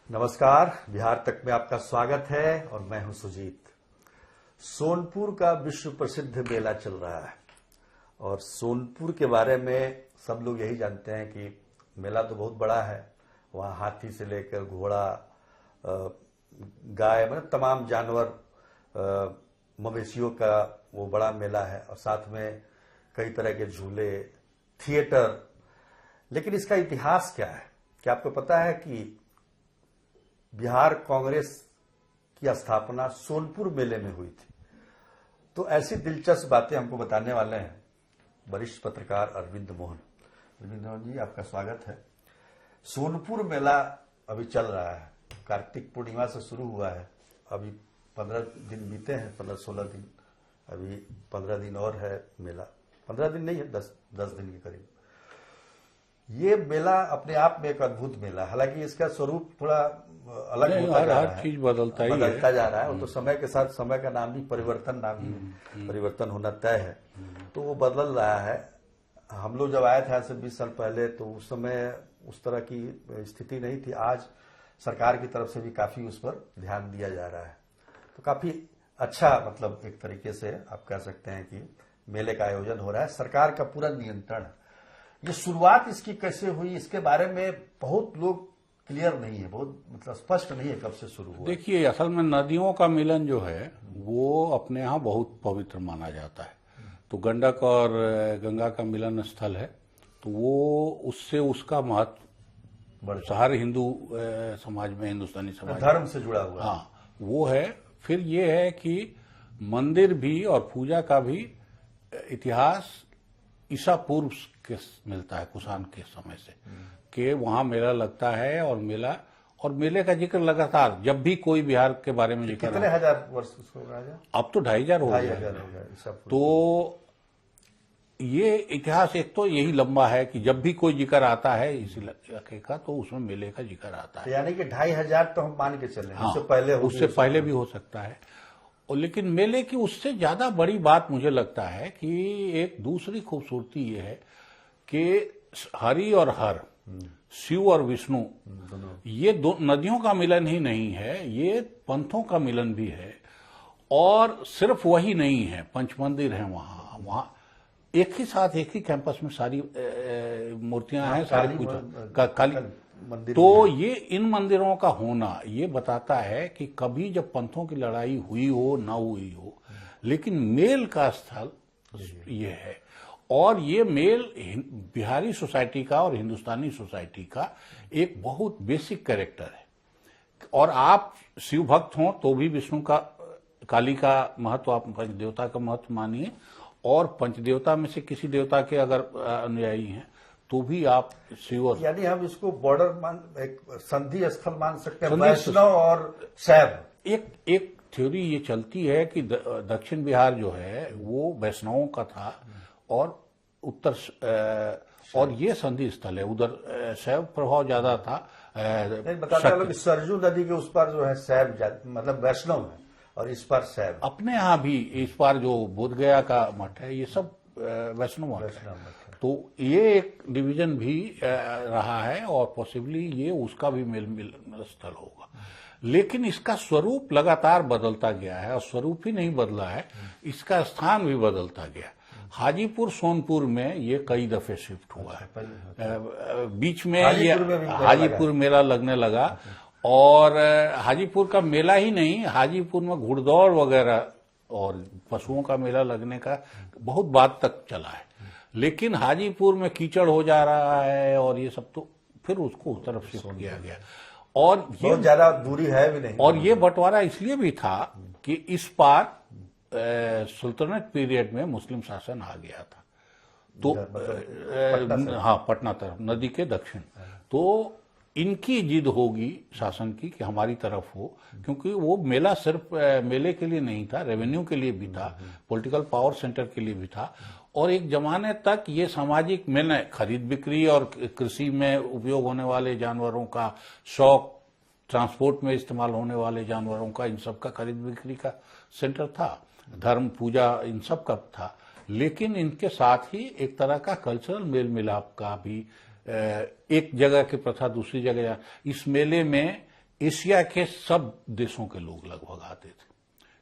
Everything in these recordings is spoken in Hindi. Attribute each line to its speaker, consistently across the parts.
Speaker 1: नमस्कार, बिहार तक में आपका स्वागत है और मैं हूं सुजीत। सोनपुर का विश्व प्रसिद्ध मेला चल रहा है और सोनपुर के बारे में सब लोग यही जानते हैं कि मेला तो बहुत बड़ा है। वहां हाथी से लेकर घोड़ा, गाय, मतलब तमाम जानवर, मवेशियों का वो बड़ा मेला है और साथ में कई तरह के झूले, थिएटर। लेकिन इसका इतिहास क्या है? क्या आपको पता है कि बिहार कांग्रेस की स्थापना सोनपुर मेले में हुई थी? तो ऐसी दिलचस्प बातें हमको बताने वाले हैं वरिष्ठ पत्रकार अरविंद मोहन। अरविंद मोहन जी, आपका स्वागत है। सोनपुर मेला अभी चल रहा है, कार्तिक पूर्णिमा से शुरू हुआ है। अभी 15 दिन बीते हैं, 15-16 दिन। अभी 15 दिन और है मेला। 15 दिन नहीं है, 10 दिन के करीब। ये मेला अपने आप में एक अद्भुत मेला, हालांकि इसका स्वरूप थोड़ा अलग होता जा रहा है,
Speaker 2: चीज बदलता
Speaker 1: जा रहा है। तो समय के साथ समय का नाम ही परिवर्तन, परिवर्तन होना तय है, तो वो बदल रहा है। हम लोग जब आए थे आज से 20 साल पहले तो उस समय उस तरह की स्थिति नहीं थी। आज सरकार की तरफ से भी काफी उस पर ध्यान दिया जा रहा है, तो काफी अच्छा, मतलब एक तरीके से आप कह सकते हैं कि मेले का आयोजन हो रहा है। सरकार का पूरा नियंत्रण है। ये शुरुआत इसकी कैसे हुई, इसके बारे में बहुत लोग क्लियर नहीं है, बहुत मतलब स्पष्ट नहीं है कब से शुरू हुआ।
Speaker 2: देखिए, असल में नदियों का मिलन जो है वो अपने यहाँ बहुत पवित्र माना जाता है। तो गंडक और गंगा का मिलन स्थल है, तो वो उससे उसका महत्व हर हिंदू समाज में, हिंदुस्तानी समाज
Speaker 1: धर्म से जुड़ा हुआ।
Speaker 2: हाँ, वो है। फिर ये है कि मंदिर भी और पूजा का भी इतिहास ईसा पूर्व के मिलता है, कुषाण के समय से, कि वहां मेला लगता है। और मेले का जिक्र लगातार, जब भी कोई बिहार के बारे में जिक्र,
Speaker 1: कितने हजार वर्ष हो गया? अब
Speaker 2: तो 2500 हो गया। तो ये इतिहास एक तो यही लंबा है कि जब भी कोई जिक्र आता है इसी इलाके का, तो उसमें मेले का जिक्र आता है।
Speaker 1: यानी कि 2500 तो हम मान के चले।
Speaker 2: हाँ,
Speaker 1: उससे
Speaker 2: पहले भी हो सकता है। और लेकिन मेले की उससे ज्यादा बड़ी बात मुझे लगता है कि एक दूसरी खूबसूरती ये है कि हरि और हर, शिव और विष्णु, ये दो नदियों का मिलन ही नहीं है, ये पंथों का मिलन भी है। और सिर्फ वही नहीं है, पंच मंदिर है वहां एक ही साथ, एक ही कैंपस में सारी मूर्तियां हैं, सारी पूजा काली मंदिर। तो ये इन मंदिरों का होना ये बताता है कि कभी जब पंथों की लड़ाई हुई हो ना हुई हो, लेकिन मेल का स्थल ये है। और ये मेल बिहारी सोसाइटी का और हिंदुस्तानी सोसाइटी का एक बहुत बेसिक कैरेक्टर है। और आप शिव भक्त हों तो भी विष्णु का, काली का महत्व आप पंचदेवता का महत्व मानिए, और पंचदेवता में से किसी देवता के अगर अनुयायी हैं तो भी आप शिव,
Speaker 1: यानी हम इसको बॉर्डर एक संधि स्थल मान सकते हैं, वैष्णव और शैव।
Speaker 2: एक थ्योरी ये चलती है कि दक्षिण बिहार जो है वो वैष्णवों का था और उत्तर और ये संधि स्थल है, उधर शैव प्रभाव ज्यादा था।
Speaker 1: बताते लोग सरजू नदी के उस पर जो है शैव, मतलब वैष्णव है, और इस पर शैव।
Speaker 2: अपने यहाँ भी इस बार जो बोध गया का मठ है, ये सब वैष्णव मठ है। तो ये एक डिवीजन भी रहा है और पॉसिबली ये उसका भी मिलन स्थल होगा। लेकिन इसका स्वरूप लगातार बदलता गया है, और स्वरूप ही नहीं बदला है, इसका स्थान भी बदलता गया। हाजीपुर सोनपुर में ये कई दफे शिफ्ट हुआ है। बीच में ये हाजीपुर मेला लगने लगा, और हाजीपुर का मेला ही नहीं, हाजीपुर में घुड़दौड़ वगैरह और पशुओं का मेला लगने का बहुत बात तक चला है। लेकिन हाजीपुर में कीचड़ हो जा रहा है और ये सब, तो फिर उसको उस तरफ शिफ्ट किया गया। और ये
Speaker 1: बहुत ज्यादा दूरी है भी नहीं।
Speaker 2: और ये बंटवारा इसलिए भी था कि इस पार सुल्तानेट पीरियड में मुस्लिम शासन आ गया था, तो हाँ, पटना तरफ, नदी के दक्षिण। तो इनकी जिद होगी शासन की कि हमारी तरफ हो, क्योंकि वो मेला सिर्फ मेले के लिए नहीं था, रेवेन्यू के लिए भी था, पॉलिटिकल पावर सेंटर के लिए भी था। और एक जमाने तक ये सामाजिक मैंने खरीद बिक्री और कृषि में उपयोग होने वाले जानवरों का शौक, ट्रांसपोर्ट में इस्तेमाल होने वाले जानवरों का, इन सब का खरीद बिक्री का सेंटर था। धर्म, पूजा, इन सब का था। लेकिन इनके साथ ही एक तरह का कल्चरल मेल मिलाप का भी, एक जगह की प्रथा दूसरी जगह। इस मेले में एशिया के सब देशों के लोग लगभग आते थे,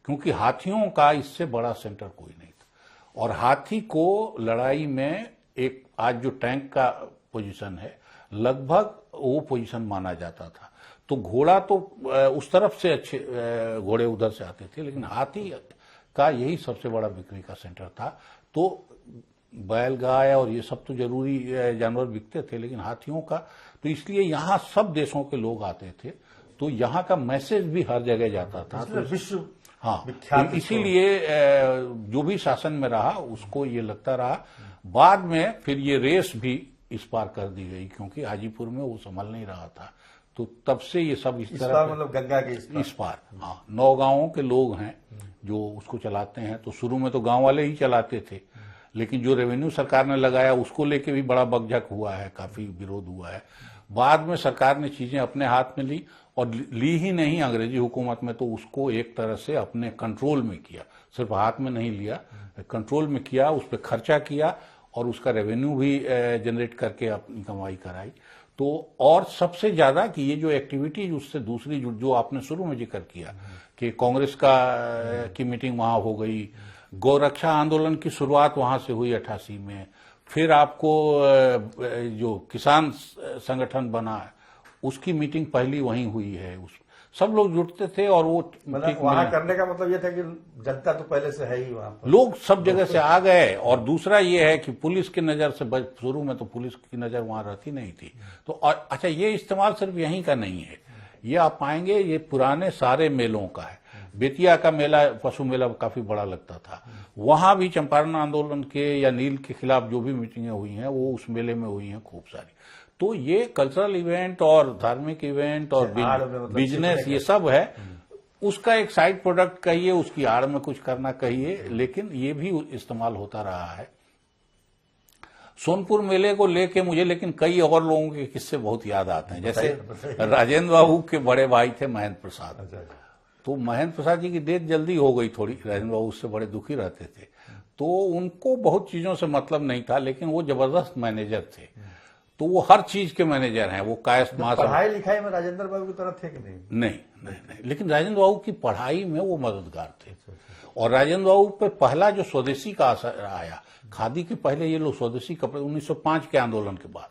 Speaker 2: क्योंकि हाथियों का इससे बड़ा सेंटर कोई नहीं था। और हाथी को लड़ाई में एक आज जो टैंक का पोजीशन है लगभग वो पोजीशन माना जाता था। तो घोड़ा तो उस तरफ से अच्छे घोड़े उधर से आते थे, लेकिन हाथी का यही सबसे बड़ा बिक्री का सेंटर था। तो बैल गाय और ये सब तो जरूरी जानवर बिकते थे, लेकिन हाथियों का तो इसलिए यहाँ सब देशों के लोग आते थे। तो यहाँ का मैसेज भी हर जगह जाता था। तो
Speaker 1: विश्व
Speaker 2: हाँ, इसीलिए जो भी शासन में रहा उसको ये लगता रहा। बाद में फिर ये रेस भी इस पार कर दी गई, क्योंकि हाजीपुर में वो संभल नहीं रहा था। तो तब से ये सब इस तरह
Speaker 1: मतलब गंगा के
Speaker 2: इस पार हाँ 9 गांवों के लोग हैं जो उसको चलाते हैं। तो शुरू में तो गांव वाले ही चलाते थे, लेकिन जो रेवेन्यू सरकार ने लगाया उसको लेके भी बड़ा बकझक हुआ है, काफी विरोध हुआ है। बाद में सरकार ने चीजें अपने हाथ में ली, और ली ही नहीं अंग्रेजी हुकूमत में, तो उसको एक तरह से अपने कंट्रोल में किया। सिर्फ हाथ में नहीं लिया, कंट्रोल में किया, उस पर खर्चा किया और उसका रेवेन्यू भी जनरेट करके अपनी कमाई कराई। तो और सबसे ज्यादा कि ये जो एक्टिविटीज उससे दूसरी जो आपने शुरू में जिक्र किया कि कांग्रेस की मीटिंग वहां हो गई, गौरक्षा आंदोलन की शुरुआत वहां से हुई 88 में, फिर आपको जो किसान संगठन बना उसकी मीटिंग पहली वहीं हुई है। उस सब लोग जुटते थे और वो
Speaker 1: मतलब वहां करने का मतलब ये था कि जनता तो पहले से है ही वहां पर,
Speaker 2: लोग सब जगह से आ गए। और दूसरा ये है कि पुलिस की नजर से शुरू में तो पुलिस की नजर वहां रहती नहीं थी। तो अच्छा, ये इस्तेमाल सिर्फ यहीं का नहीं है, ये आप पाएंगे ये पुराने सारे मेलों का है। बेतिया का मेला, पशु मेला काफी बड़ा लगता था, वहां भी चंपारण आंदोलन के या नील के खिलाफ जो भी मीटिंगें हुई हैं वो उस मेले में हुई हैं खूब सारी। तो ये कल्चरल इवेंट और धार्मिक इवेंट और बिजनेस ये सब है, उसका एक साइड प्रोडक्ट कहिए, उसकी आड़ में कुछ करना कहिए, लेकिन ये भी इस्तेमाल होता रहा है। सोनपुर मेले को लेके मुझे लेकिन कई और लोगों के किस्से बहुत याद आते हैं। जैसे राजेंद्र बाबू के बड़े भाई थे महेंद्र प्रसाद, तो महेंद्र प्रसाद जी की डेथ जल्दी हो गई थोड़ी, राजेंद्र बाबू उससे बड़े दुखी रहते थे। तो उनको बहुत चीजों से मतलब नहीं था, लेकिन वो जबरदस्त मैनेजर थे। तो वो हर चीज के मैनेजर हैं। वो कायस्थ महासभा,
Speaker 1: पढ़ाई लिखाई में राजेंद्र बाबू की तरह थे कि नहीं?
Speaker 2: नहीं, लेकिन राजेंद्र बाबू की पढ़ाई में वो मददगार थे। और राजेंद्र बाबू पे पहला जो स्वदेशी का असर आया, खादी के पहले ये लोग स्वदेशी कपड़े 1905 के आंदोलन के बाद,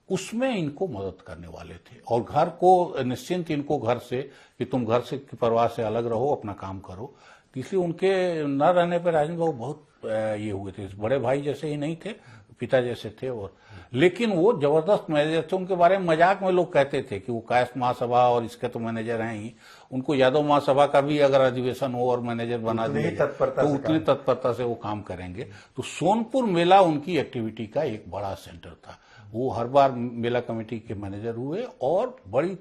Speaker 2: उसमें इनको मदद करने वाले थे। और घर को निश्चिंत इनको घर से कि तुम घर से की परवाह से अलग रहो, अपना काम करो। इसलिए उनके न रहने पर राजेंद्र बाबू बहुत ये हुए थे, बड़े भाई जैसे ही नहीं थे, पिता जैसे थे। और लेकिन वो जबरदस्त मैनेजर थे। उनके बारे में मजाक में लोग कहते थे कि वो कायस्थ महासभा और इसके तो मैनेजर हैं ही, उनको यादव महासभा का भी अगर अधिवेशन हो और मैनेजर बना दिए तो उतनी तत्परता से वो काम करेंगे। तो सोनपुर मेला उनकी एक्टिविटी का एक बड़ा सेंटर था। वो हर बार मेला कमेटी के मैनेजर हुए और बड़ी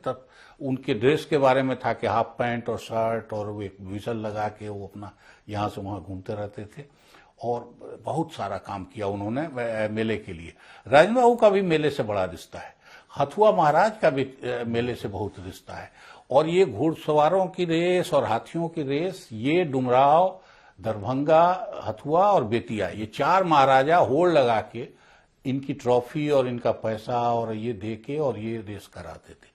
Speaker 2: उनके ड्रेस के बारे में था कि हाफ पैंट और शर्ट और वो एक विसल लगा के वो अपना यहां से वहां घूमते रहते थे। और बहुत सारा काम किया उन्होंने मेले के लिए। राजेंद्र बाबू का भी मेले से बड़ा रिश्ता है, हथुआ महाराज का भी मेले से बहुत रिश्ता है। और ये घुड़सवारों की रेस और हाथियों की रेस, ये डुमराव, दरभंगा, हथुआ और बेतिया, ये 4 महाराजा होड़ लगा के इनकी ट्रॉफी और इनका पैसा और ये दे के और ये रेस कराते थे।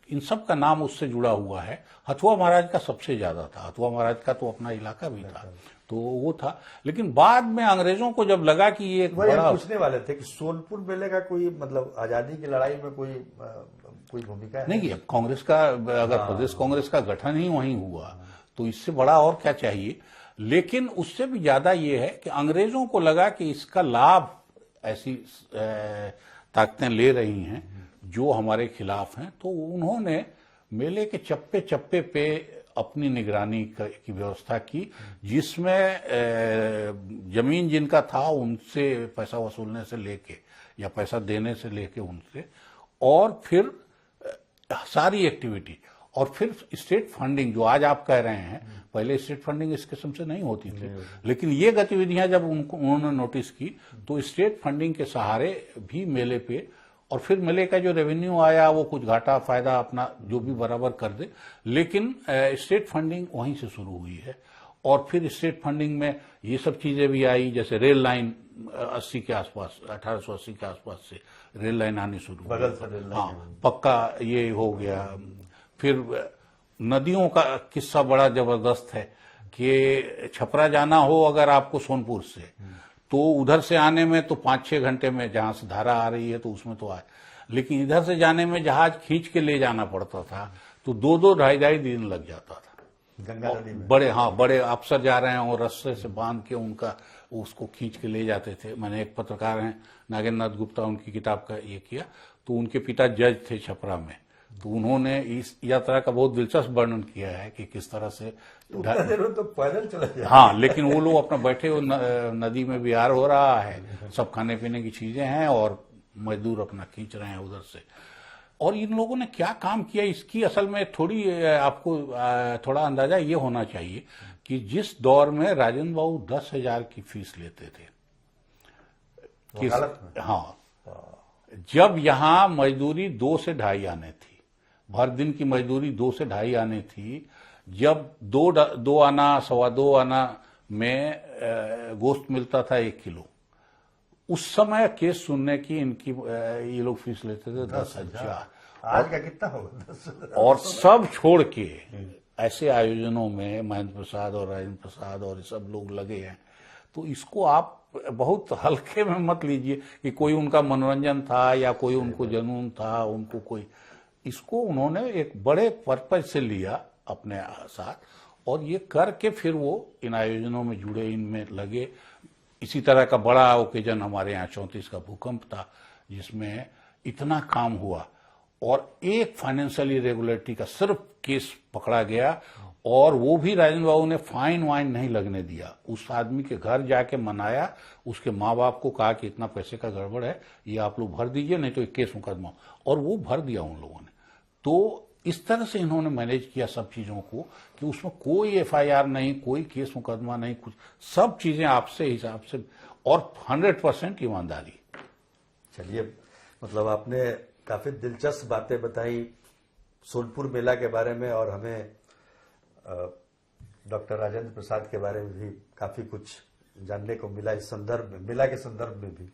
Speaker 2: इन सब का नाम उससे जुड़ा हुआ है। हथुआ महाराज का सबसे ज्यादा था, हथुआ महाराज का तो अपना इलाका भी था, तो वो था। लेकिन बाद में अंग्रेजों को जब लगा कि ये एक बड़ा,
Speaker 1: पूछने वाले थे कि सोनपुर मेले का कोई मतलब आजादी की लड़ाई में कोई भूमिका है?
Speaker 2: नहीं, अब कांग्रेस का अगर प्रदेश कांग्रेस का गठन ही वहीं हुआ तो इससे बड़ा और क्या चाहिए। लेकिन उससे भी ज्यादा ये है कि अंग्रेजों को लगा कि इसका लाभ ऐसी ताकतें ले रही हैं जो हमारे खिलाफ हैं, तो उन्होंने मेले के चप्पे चप्पे पे अपनी निगरानी की व्यवस्था की, जिसमें जमीन जिनका था उनसे पैसा वसूलने से लेके या पैसा देने से लेके उनसे, और फिर सारी एक्टिविटी, और फिर स्टेट फंडिंग जो आज आप कह रहे हैं, पहले स्टेट फंडिंग इस किस्म से नहीं होती थी, लेकिन ये गतिविधियां जब उन्होंने नोटिस की तो स्टेट फंडिंग के सहारे भी मेले पे, और फिर मेले का जो रेवेन्यू आया वो कुछ घाटा फायदा अपना जो भी बराबर कर दे, लेकिन स्टेट फंडिंग वहीं से शुरू हुई है। और फिर स्टेट फंडिंग में ये सब चीजें भी आई, जैसे रेल लाइन 80 के आसपास, 1880 के आसपास से रेल लाइन आनी शुरू हुई।
Speaker 1: बगल से रेल लाइन,
Speaker 2: हाँ, पक्का ये हो गया। फिर नदियों का किस्सा बड़ा जबरदस्त है कि छपरा जाना हो अगर आपको सोनपुर से, तो उधर से आने में तो 5-6 घंटे में, जहां से धारा आ रही है तो उसमें तो आए, लेकिन इधर से जाने में जहाज खींच के ले जाना पड़ता था, तो 2-2 ढाई दिन लग जाता था।
Speaker 1: गंगा नदी में
Speaker 2: बड़े अफसर जा रहे हैं और रस्से से बांध के उनका उसको खींच के ले जाते थे। मैंने एक पत्रकार हैं नागेंद्र नाथ गुप्ता, उनकी किताब का ये किया, तो उनके पिता जज थे छपरा में, तो उन्होंने इस यात्रा का बहुत दिलचस्प वर्णन किया है कि किस तरह से
Speaker 1: तो पैदल चले जाए।
Speaker 2: हाँ, लेकिन वो लोग अपना बैठे हुए नदी में विहार हो रहा है, सब खाने पीने की चीजें हैं और मजदूर अपना खींच रहे हैं उधर से। और इन लोगों ने क्या काम किया, इसकी असल में थोड़ी आपको थोड़ा अंदाजा ये होना चाहिए कि जिस दौर में राजेंद्र बाबू 10,000 की फीस लेते थे, हाँ, जब यहां मजदूरी 2 से ढाई आने थी, भर दिन की मजदूरी 2 से ढाई आने थी, जब 2 आना 2.25 आना में गोश्त मिलता था 1 किलो, उस समय केस सुनने की इनकी ये लोग फीस लेते थे 10,000।
Speaker 1: आज का कितना होगा? 10,000।
Speaker 2: और सब छोड़ के ऐसे आयोजनों में महेंद्र प्रसाद और राजेंद्र प्रसाद और सब लोग लगे हैं, तो इसको आप बहुत हल्के में मत लीजिए कि कोई उनका मनोरंजन था या कोई उनको जुनून था, उनको कोई, इसको उन्होंने एक बड़े पर्पज से लिया अपने साथ, और ये करके फिर वो इन आयोजनों में जुड़े, इनमें लगे। इसी तरह का बड़ा ओकेजन हमारे यहाँ 34 का भूकंप था, जिसमें इतना काम हुआ और एक फाइनेंशियल इरेगुलरिटी का सिर्फ केस पकड़ा गया, और वो भी राजेंद्र बाबू ने फाइन वाइन नहीं लगने दिया, उस आदमी के घर जाके मनाया, उसके माँ बाप को कहा कि इतना पैसे का गड़बड़ है, ये आप लोग भर दीजिए, नहीं तो एक केस मुकदमा, और वो भर दिया उन लोगों ने। तो इस तरह से इन्होंने मैनेज किया सब चीजों को कि उसमें कोई एफआईआर नहीं, कोई केस मुकदमा नहीं, कुछ, सब चीजें आपसे हिसाब से और 100% ईमानदारी।
Speaker 1: चलिए, मतलब आपने काफी दिलचस्प बातें बताई सोनपुर मेला के बारे में, और हमें डॉक्टर राजेंद्र प्रसाद के बारे में भी काफी कुछ जानने को मिला इस संदर्भ में, मेला के संदर्भ में भी।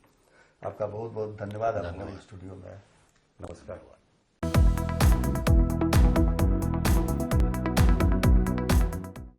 Speaker 1: आपका बहुत बहुत धन्यवाद। आप हमारे स्टूडियो में, नमस्कार।